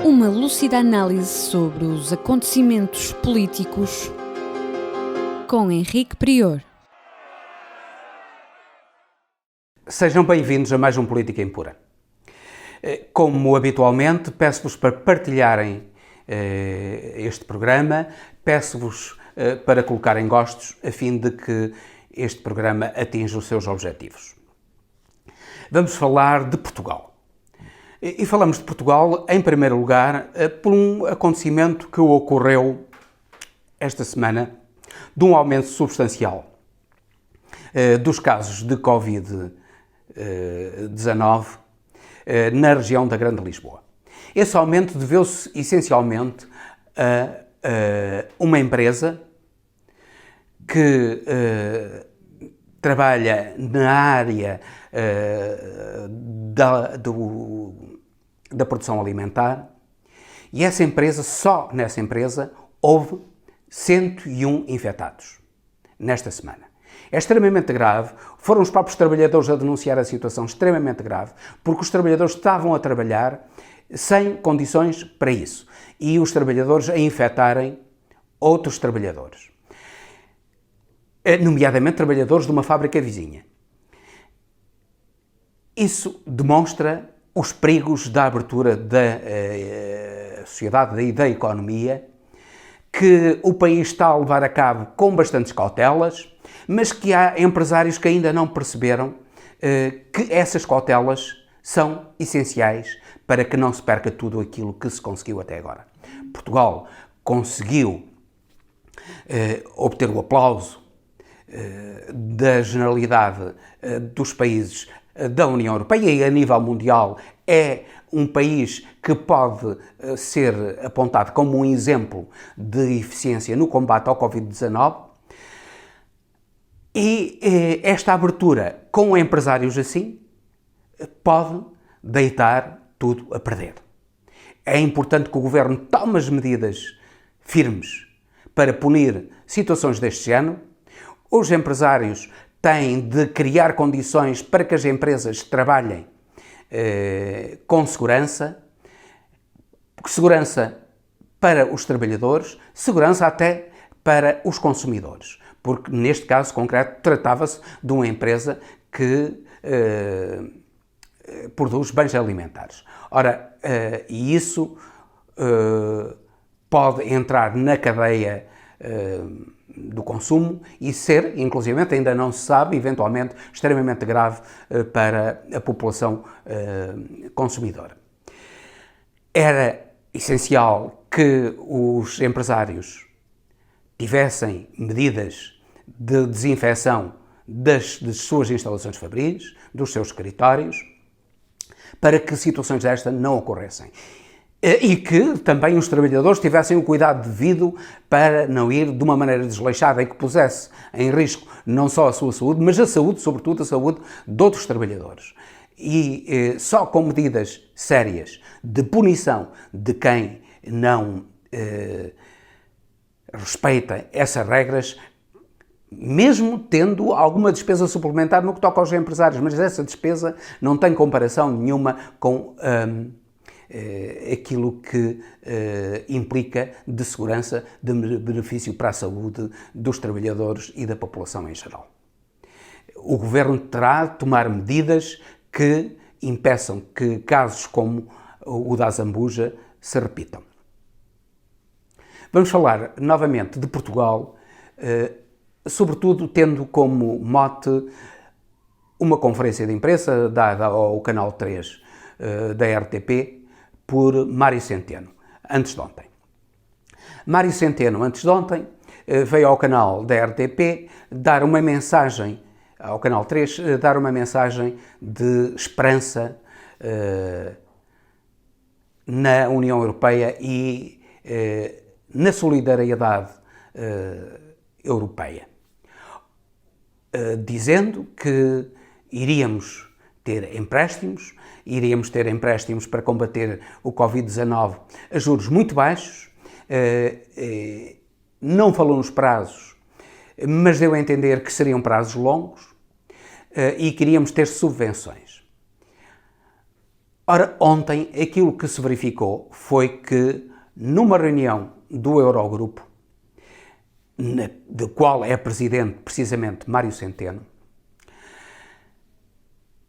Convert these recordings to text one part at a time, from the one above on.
Uma lúcida análise sobre os acontecimentos políticos com Henrique Prior. Sejam bem-vindos a mais um Política Impura. Como habitualmente, peço-vos para partilharem este programa, peço-vos para colocarem gostos, a fim de que este programa atinja os seus objetivos. Vamos falar de Portugal. E falamos de Portugal, em primeiro lugar, por um acontecimento que ocorreu esta semana, de um aumento substancial dos casos de Covid-19 na região da Grande Lisboa. Esse aumento deveu-se essencialmente a uma empresa que trabalha na área da produção alimentar, e essa empresa, só nessa empresa, houve 101 infectados nesta semana. É extremamente grave, foram os próprios trabalhadores a denunciar a situação extremamente grave, porque os trabalhadores estavam a trabalhar sem condições para isso, e os trabalhadores a infectarem outros trabalhadores, nomeadamente trabalhadores de uma fábrica vizinha. Isso demonstra os perigos da abertura da sociedade e da economia, que o país está a levar a cabo com bastantes cautelas, mas que há empresários que ainda não perceberam que essas cautelas são essenciais para que não se perca tudo aquilo que se conseguiu até agora. Portugal conseguiu obter o aplauso da generalidade dos países da União Europeia, e a nível mundial é um país que pode ser apontado como um exemplo de eficiência no combate ao Covid-19, e esta abertura com empresários assim pode deitar tudo a perder. É importante que o Governo tome as medidas firmes para punir situações deste género. Os empresários têm de criar condições para que as empresas trabalhem com segurança, segurança para os trabalhadores, segurança até para os consumidores, porque neste caso concreto tratava-se de uma empresa que produz bens alimentares. Ora, e isso pode entrar na cadeia do consumo e ser, inclusivamente, ainda não se sabe, eventualmente, extremamente grave para a população consumidora. Era essencial que os empresários tivessem medidas de desinfecção das suas instalações fabris, dos seus escritórios, para que situações destas não ocorressem. E que também os trabalhadores tivessem o cuidado devido para não ir de uma maneira desleixada e que pusesse em risco não só a sua saúde, mas a saúde, sobretudo a saúde de outros trabalhadores. E só com medidas sérias de punição de quem não respeita essas regras, mesmo tendo alguma despesa suplementar no que toca aos empresários, mas essa despesa não tem comparação nenhuma com aquilo que implica de segurança, de benefício para a saúde dos trabalhadores e da população em geral. O Governo terá de tomar medidas que impeçam que casos como o da Zambuja se repitam. Vamos falar novamente de Portugal, sobretudo tendo como mote uma conferência de imprensa dada ao Canal 3 da RTP, por Mário Centeno, antes de ontem. Mário Centeno, antes de ontem, veio ao canal da RTP dar uma mensagem, ao Canal 3, dar uma mensagem de esperança na União Europeia e na solidariedade europeia, dizendo que iríamos ter empréstimos para combater o Covid-19 a juros muito baixos, não falou nos prazos, mas deu a entender que seriam prazos longos, e queríamos ter subvenções. Ora, ontem aquilo que se verificou foi que numa reunião do Eurogrupo, do qual é presidente precisamente Mário Centeno,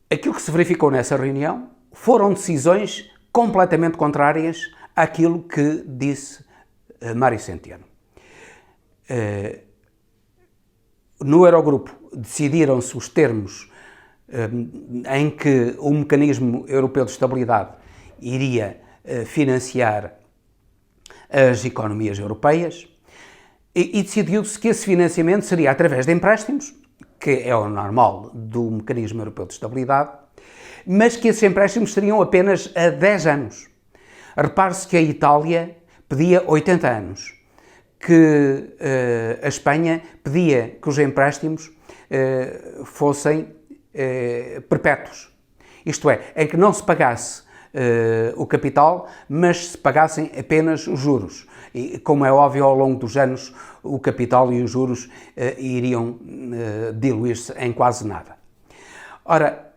aquilo que se verificou nessa reunião foram decisões completamente contrárias àquilo que disse Mário Centeno. No Eurogrupo decidiram-se os termos em que o Mecanismo Europeu de Estabilidade iria financiar as economias europeias e decidiu-se que esse financiamento seria através de empréstimos, que é o normal do Mecanismo Europeu de Estabilidade, mas que esses empréstimos seriam apenas a 10 anos. Repare-se que a Itália pedia 80 anos, que a Espanha pedia que os empréstimos fossem perpétuos. Isto é, em que não se pagasse o capital, mas se pagassem apenas os juros. E, como é óbvio, ao longo dos anos o capital e os juros iriam diluir-se em quase nada. Ora,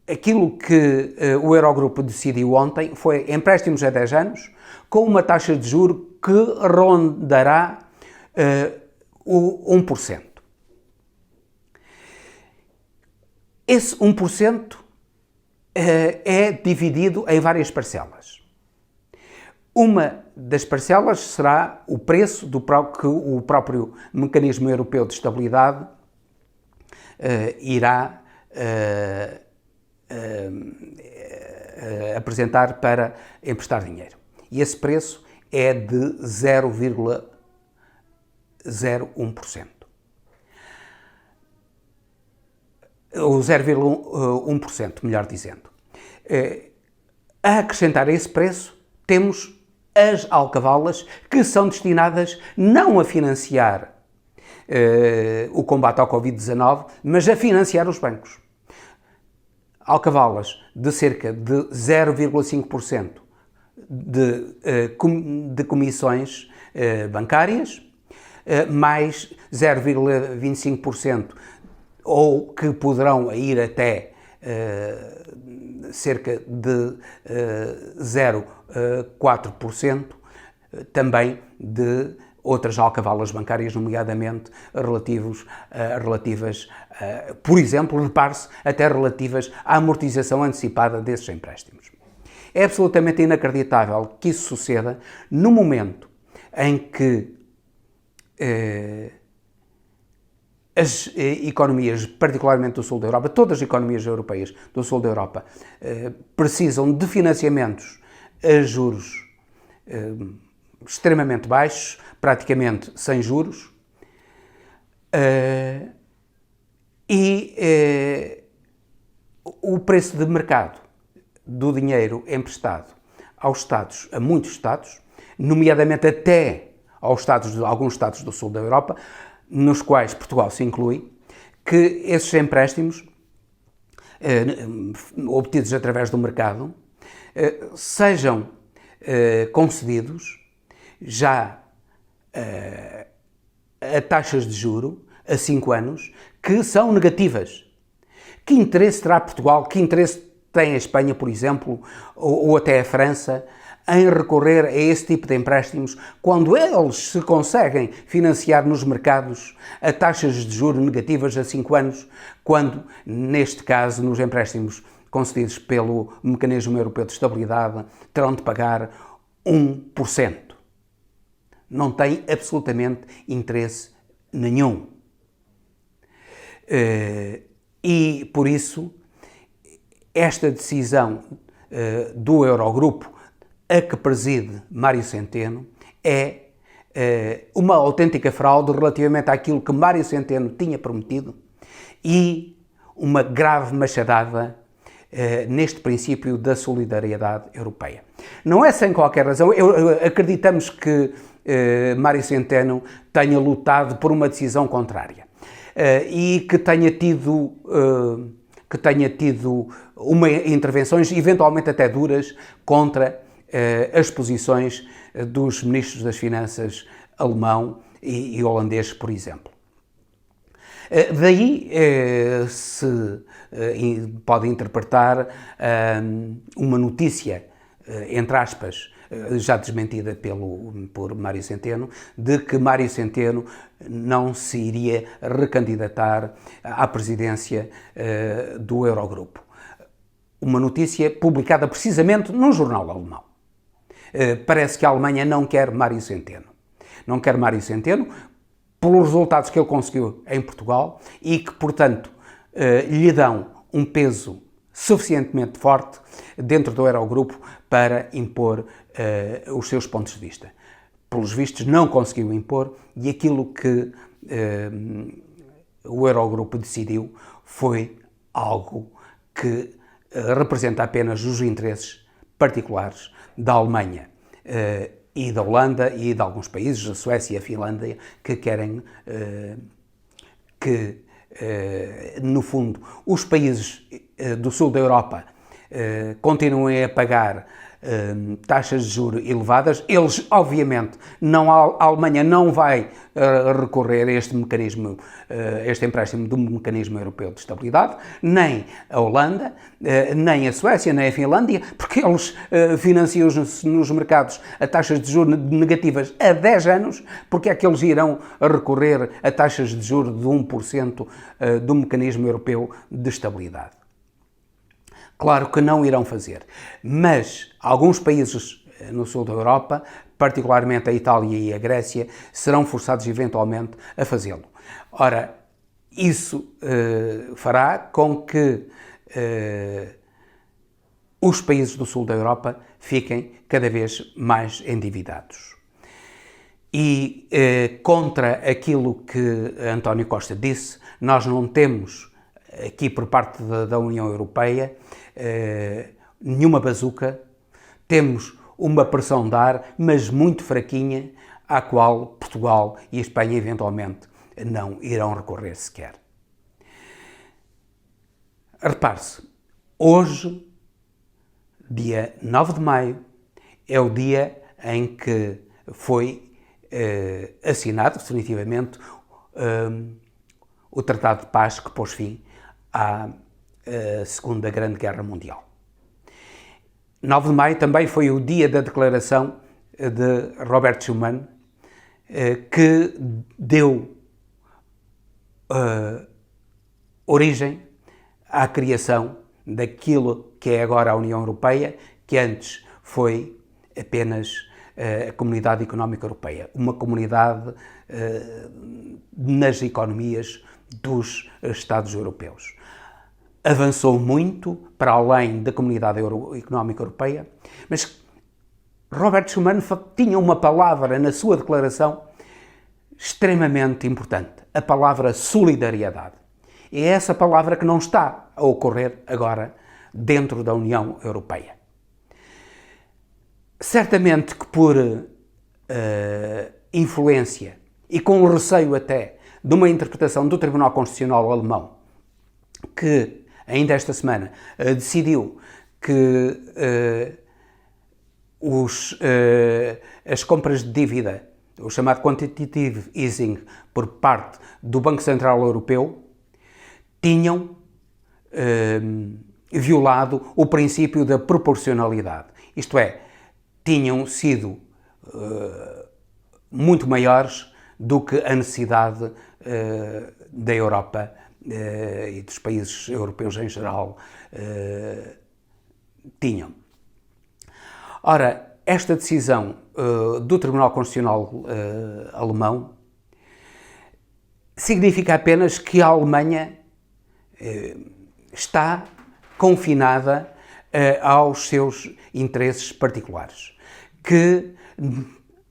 aquilo que o Eurogrupo decidiu ontem foi empréstimos a 10 anos, com uma taxa de juro que rondará o 1%. Esse 1% é dividido em várias parcelas. Uma das parcelas será o preço que o próprio Mecanismo Europeu de Estabilidade irá apresentar para emprestar dinheiro. E esse preço é de 0,01%. Ou 0,1%, melhor dizendo. A acrescentar a esse preço, temos as alcavalas que são destinadas não a financiar o combate ao Covid-19, mas a financiar os bancos. Alcavalas de cerca de 0,5% de comissões bancárias, mais 0,25%, ou que poderão ir até cerca de 0,4%, também de outras alcavalas bancárias, nomeadamente relativas, por exemplo, repare-se, até relativas à amortização antecipada desses empréstimos. É absolutamente inacreditável que isso suceda no momento em que as economias, particularmente do sul da Europa, todas as economias europeias do sul da Europa, precisam de financiamentos a juros extremamente baixos, praticamente sem juros, e o preço de mercado do dinheiro emprestado aos Estados, a muitos Estados, nomeadamente até alguns Estados do sul da Europa, nos quais Portugal se inclui, que esses empréstimos obtidos através do mercado sejam concedidos já a taxas de juro a 5 anos que são negativas. Que interesse terá Portugal, que interesse tem a Espanha, por exemplo, ou até a França, em recorrer a esse tipo de empréstimos, quando eles se conseguem financiar nos mercados a taxas de juros negativas a 5 anos, quando, neste caso, nos empréstimos concedidos pelo Mecanismo Europeu de Estabilidade, terão de pagar 1%. Não tem absolutamente interesse nenhum. E, por isso, esta decisão do Eurogrupo, a que preside Mário Centeno, é uma autêntica fraude relativamente àquilo que Mário Centeno tinha prometido e uma grave machadada neste princípio da solidariedade europeia. Não é sem qualquer razão, acreditamos que Mário Centeno tenha lutado por uma decisão contrária e que tenha tido intervenções, eventualmente até duras, contra as posições dos ministros das Finanças alemão e holandês, por exemplo. Daí se pode interpretar uma notícia, entre aspas, já desmentida por Mário Centeno, de que Mário Centeno não se iria recandidatar à presidência do Eurogrupo. Uma notícia publicada precisamente num jornal alemão. Parece que a Alemanha não quer Mário Centeno. Não quer Mário Centeno pelos resultados que ele conseguiu em Portugal e que, portanto, lhe dão um peso suficientemente forte dentro do Eurogrupo para impor os seus pontos de vista. Pelos vistos, não conseguiu impor e aquilo que o Eurogrupo decidiu foi algo que representa apenas os interesses particulares da Alemanha e da Holanda e de alguns países, a Suécia e a Finlândia, que querem que, no fundo, os países do sul da Europa continuem a pagar taxas de juros elevadas. Eles, obviamente, a Alemanha não vai recorrer a este mecanismo, este empréstimo do mecanismo europeu de estabilidade, nem a Holanda, nem a Suécia, nem a Finlândia, porque eles financiam-se nos mercados a taxas de juros negativas há 10 anos, porque é que eles irão recorrer a taxas de juros de 1% do mecanismo europeu de estabilidade? Claro que não irão fazer, mas alguns países no sul da Europa, particularmente a Itália e a Grécia, serão forçados eventualmente a fazê-lo. Ora, isso fará com que os países do sul da Europa fiquem cada vez mais endividados. E contra aquilo que António Costa disse, nós não temos aqui por parte da União Europeia nenhuma bazuca, temos uma pressão de ar, mas muito fraquinha, à qual Portugal e a Espanha eventualmente não irão recorrer sequer. Repare-se, hoje, dia 9 de maio, é o dia em que foi assinado definitivamente o Tratado de Paz que pôs fim à Segunda Grande Guerra Mundial. 9 de maio também foi o dia da declaração de Robert Schuman, que deu origem à criação daquilo que é agora a União Europeia, que antes foi apenas a Comunidade Económica Europeia, uma comunidade nas economias dos Estados europeus. Avançou muito para além da Comunidade Económica Europeia, mas Robert Schuman tinha uma palavra na sua declaração extremamente importante, a palavra solidariedade. E é essa palavra que não está a ocorrer agora dentro da União Europeia. Certamente que por influência e com o receio até de uma interpretação do Tribunal Constitucional alemão, que ainda esta semana decidiu que as compras de dívida, o chamado quantitative easing por parte do Banco Central Europeu, tinham violado o princípio da proporcionalidade. Isto é, tinham sido muito maiores do que a necessidade da Europa e dos países europeus em geral tinham. Ora, esta decisão do Tribunal Constitucional alemão significa apenas que a Alemanha está confinada aos seus interesses particulares, que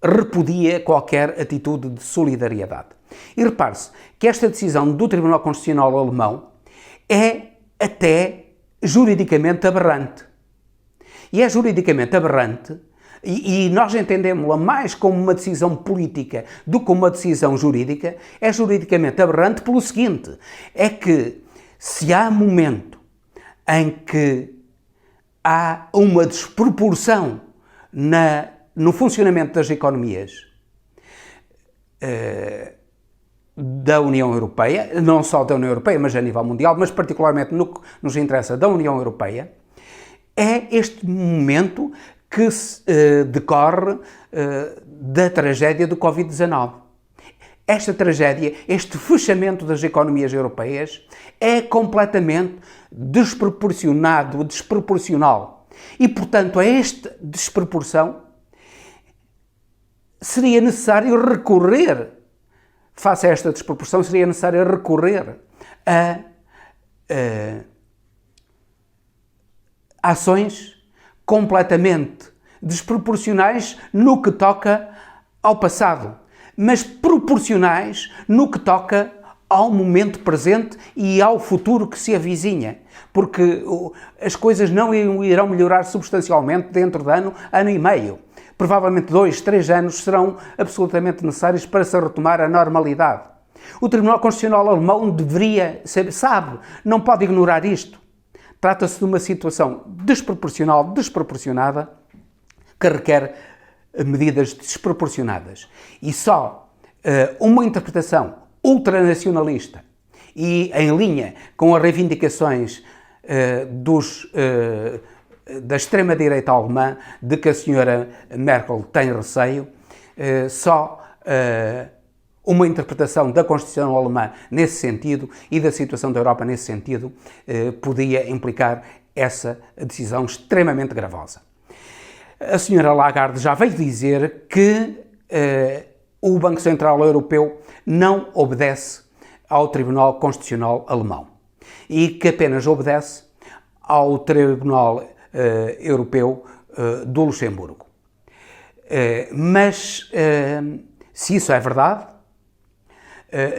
repudia qualquer atitude de solidariedade. E repare-se que esta decisão do Tribunal Constitucional alemão é até juridicamente aberrante. E é juridicamente aberrante, e nós entendemos-la mais como uma decisão política do que como uma decisão jurídica, é juridicamente aberrante pelo seguinte, é que se há momento em que há uma desproporção no funcionamento das economias da União Europeia, não só da União Europeia, mas a nível mundial, mas particularmente no que nos interessa da União Europeia, é este momento que decorre da tragédia do Covid-19. Esta tragédia, este fechamento das economias europeias é completamente desproporcional. E, portanto, a esta desproporção seria necessário recorrer, face a esta desproporção, seria necessário recorrer a ações completamente desproporcionais no que toca ao passado, mas proporcionais no que toca ao momento presente e ao futuro que se avizinha, porque as coisas não irão melhorar substancialmente dentro de ano e meio. Provavelmente 2, 3 anos serão absolutamente necessários para se retomar a normalidade. O Tribunal Constitucional Alemão sabe, não pode ignorar isto. Trata-se de uma situação desproporcionada, que requer medidas desproporcionadas. E só uma interpretação ultranacionalista e em linha com as reivindicações da extrema-direita alemã, de que a senhora Merkel tem receio, só uma interpretação da Constituição alemã nesse sentido e da situação da Europa nesse sentido podia implicar essa decisão extremamente gravosa. A senhora Lagarde já veio dizer que o Banco Central Europeu não obedece ao Tribunal Constitucional Alemão e que apenas obedece ao Tribunal Europeu do Luxemburgo. Mas, se isso é verdade,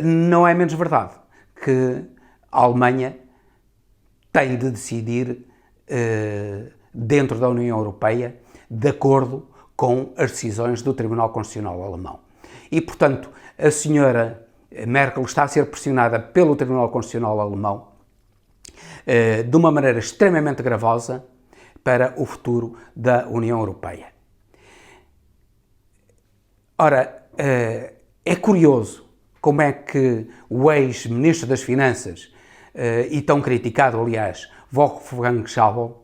não é menos verdade que a Alemanha tem de decidir dentro da União Europeia de acordo com as decisões do Tribunal Constitucional Alemão. E, portanto, a senhora Merkel está a ser pressionada pelo Tribunal Constitucional Alemão de uma maneira extremamente gravosa para o futuro da União Europeia. Ora, é curioso como é que o ex-ministro das Finanças, e tão criticado, aliás, Wolfgang Schäuble,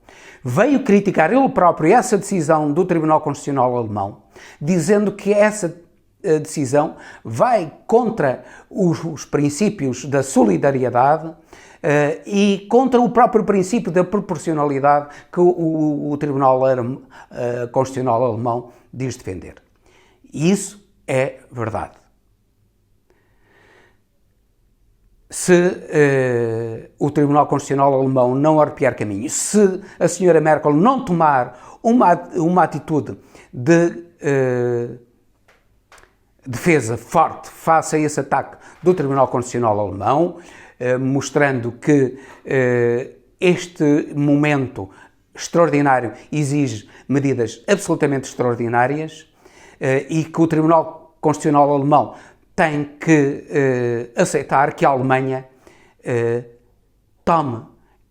veio criticar ele próprio essa decisão do Tribunal Constitucional Alemão, dizendo que essa decisão vai contra os princípios da solidariedade e contra o próprio princípio da proporcionalidade que o Tribunal Constitucional Alemão diz defender. E isso é verdade. Se o Tribunal Constitucional Alemão não arrepiar caminho, se a senhora Merkel não tomar uma atitude de defesa forte face a esse ataque do Tribunal Constitucional Alemão, mostrando que este momento extraordinário exige medidas absolutamente extraordinárias e que o Tribunal Constitucional Alemão tem que aceitar que a Alemanha tome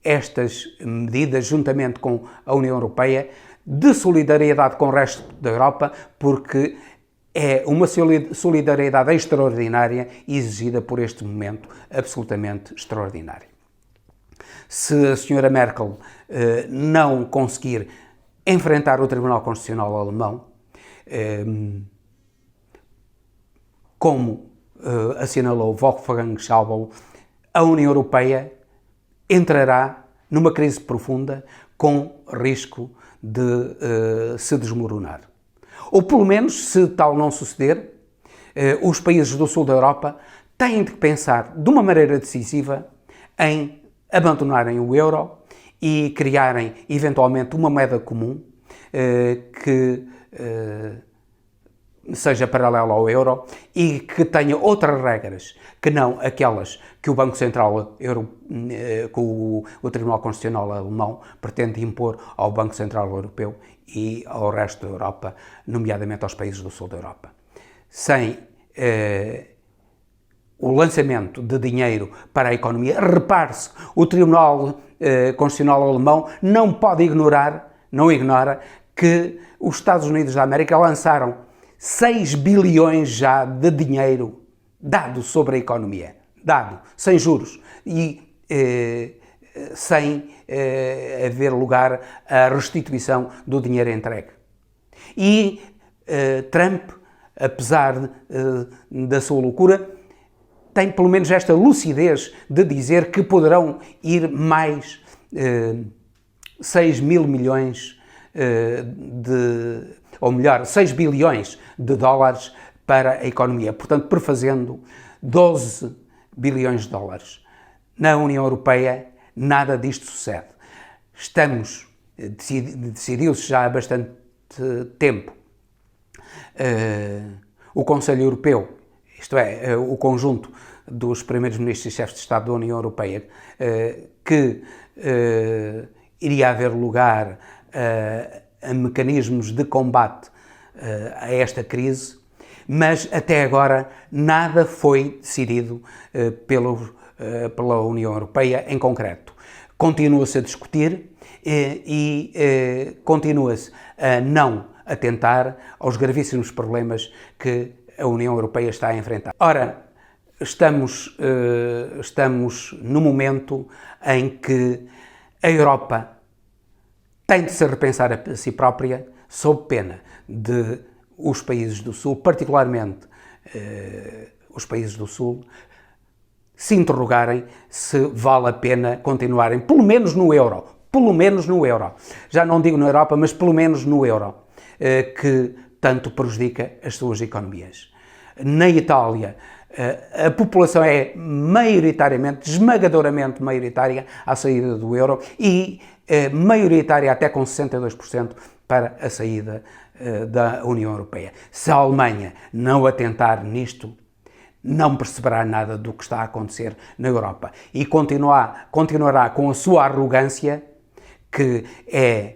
estas medidas juntamente com a União Europeia de solidariedade com o resto da Europa, porque é uma solidariedade extraordinária exigida por este momento absolutamente extraordinário. Se a senhora Merkel não conseguir enfrentar o Tribunal Constitucional Alemão, como assinalou Wolfgang Schäuble, a União Europeia entrará numa crise profunda com risco de se desmoronar. Ou pelo menos, se tal não suceder, os países do sul da Europa têm de pensar de uma maneira decisiva em abandonarem o euro e criarem eventualmente uma moeda comum que seja paralela ao euro e que tenha outras regras que não aquelas que o Banco Central que o Tribunal Constitucional Alemão pretende impor ao Banco Central Europeu e ao resto da Europa, nomeadamente aos países do sul da Europa. Sem o lançamento de dinheiro para a economia, repare-se, o Tribunal Constitucional Alemão não ignora que os Estados Unidos da América lançaram 6 bilhões já de dinheiro dado sobre a economia, dado, sem juros e sem haver lugar à restituição do dinheiro entregue. E Trump, apesar da sua loucura, tem pelo menos esta lucidez de dizer que poderão ir mais 6 mil milhões ou melhor, 6 bilhões de dólares para a economia, portanto, prefazendo 12 bilhões de dólares. Na União Europeia, nada disto sucede. Decidiu-se já há bastante tempo, o Conselho Europeu, isto é, o conjunto dos primeiros ministros e chefes de Estado da União Europeia, que iria haver lugar a mecanismos de combate a esta crise, mas até agora nada foi decidido pela União Europeia em concreto. Continua-se a discutir e continua-se a não atentar aos gravíssimos problemas que a União Europeia está a enfrentar. Ora, estamos no momento em que a Europa tem de se repensar a si própria, sob pena de os países do Sul, particularmente os países do Sul, se interrogarem se vale a pena continuarem, pelo menos no euro, já não digo na Europa, mas pelo menos no euro, que tanto prejudica as suas economias. Na Itália, a população é maioritariamente, esmagadoramente maioritária à saída do euro e maioritária até com 62% para a saída da União Europeia. Se a Alemanha não atentar nisto, não perceberá nada do que está a acontecer na Europa e continuará com a sua arrogância, que é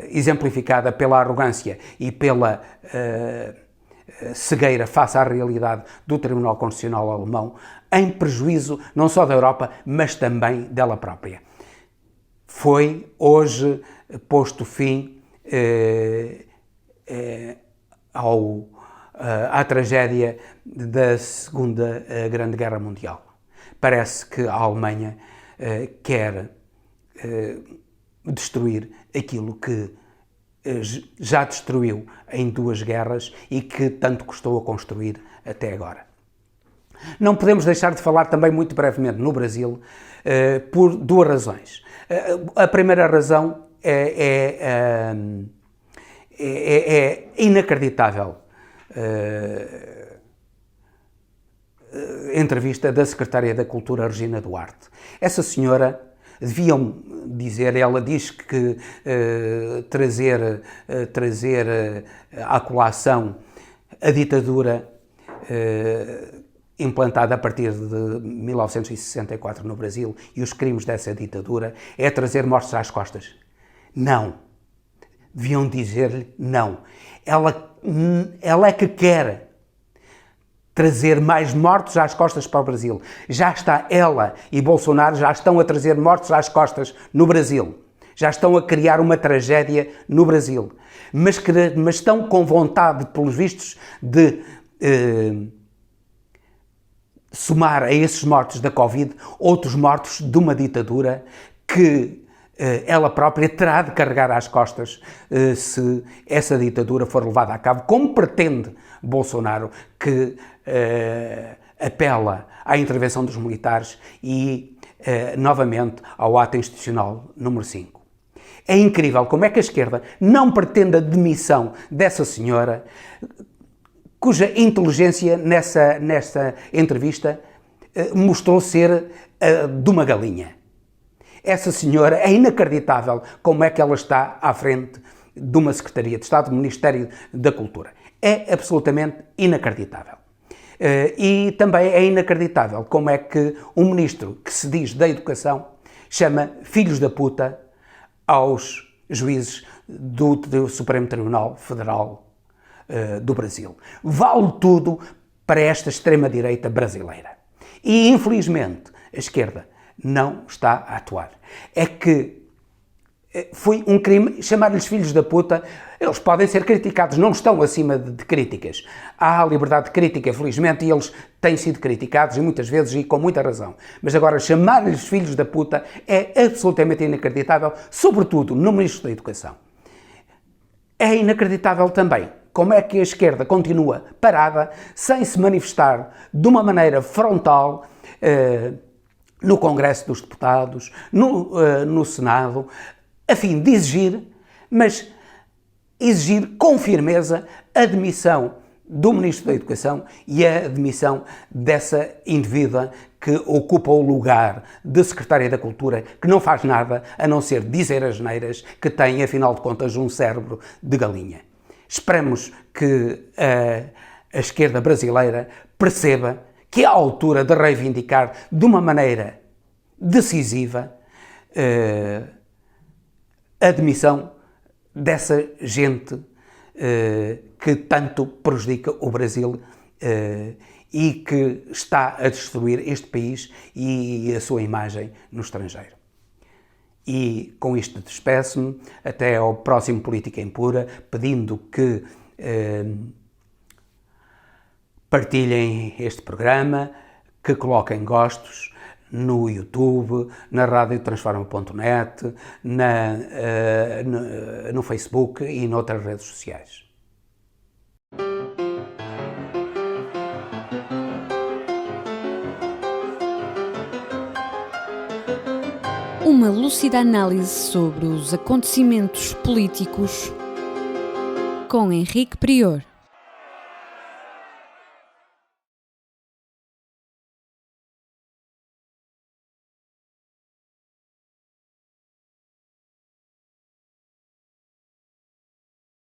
exemplificada pela arrogância e pela cegueira face à realidade do Tribunal Constitucional alemão, em prejuízo não só da Europa, mas também dela própria. Foi hoje posto fim à tragédia da Segunda Grande Guerra Mundial. Parece que a Alemanha quer destruir aquilo que já destruiu em 2 guerras e que tanto custou a construir até agora. Não podemos deixar de falar também muito brevemente no Brasil por 2 razões. A primeira razão é inacreditável entrevista da Secretária da Cultura, Regina Duarte. Essa senhora, deviam dizer, ela diz que trazer à colação a ditadura implantada a partir de 1964 no Brasil e os crimes dessa ditadura é trazer mortos às costas. Não. Deviam dizer-lhe não. Ela é que quer trazer mais mortos às costas para o Brasil. Já está ela e Bolsonaro já estão a trazer mortos às costas no Brasil. Já estão a criar uma tragédia no Brasil. Mas estão com vontade, pelos vistos, de somar a esses mortos da Covid outros mortos de uma ditadura que ela própria terá de carregar às costas se essa ditadura for levada a cabo, como pretende Bolsonaro, que apela à intervenção dos militares e, novamente, ao ato institucional número 5. É incrível como é que a esquerda não pretende a demissão dessa senhora, cuja inteligência nessa entrevista mostrou ser de uma galinha. Essa senhora, é inacreditável como é que ela está à frente de uma Secretaria de Estado, do Ministério da Cultura. É absolutamente inacreditável. E também é inacreditável como é que um ministro que se diz da Educação chama filhos da puta aos juízes do Supremo Tribunal Federal do Brasil. Vale tudo para esta extrema-direita brasileira. E, infelizmente, a esquerda não está a atuar. É que foi um crime chamar-lhes filhos da puta, Eles podem ser criticados, não estão acima de críticas. Há liberdade de crítica, felizmente, e eles têm sido criticados, e muitas vezes, e com muita razão. Mas agora, chamar-lhes filhos da puta é absolutamente inacreditável, sobretudo no Ministro da Educação. É inacreditável também como é que a esquerda continua parada, sem se manifestar de uma maneira frontal no Congresso dos Deputados, no Senado, a fim de exigir, mas exigir com firmeza a demissão do Ministro da Educação e a demissão dessa indivídua que ocupa o lugar de Secretária da Cultura, que não faz nada a não ser dizer asneiras, que tem, afinal de contas, um cérebro de galinha. Esperamos que a esquerda brasileira perceba que é a altura de reivindicar de uma maneira decisiva a demissão dessa gente que tanto prejudica o Brasil e que está a destruir este país e a sua imagem no estrangeiro. E com isto despeço-me, até ao próximo Política Impura, pedindo que partilhem este programa, que coloquem gostos no YouTube, na radiotransforma.net, no Facebook e noutras redes sociais. Uma lúcida análise sobre os acontecimentos políticos com Henrique Prior.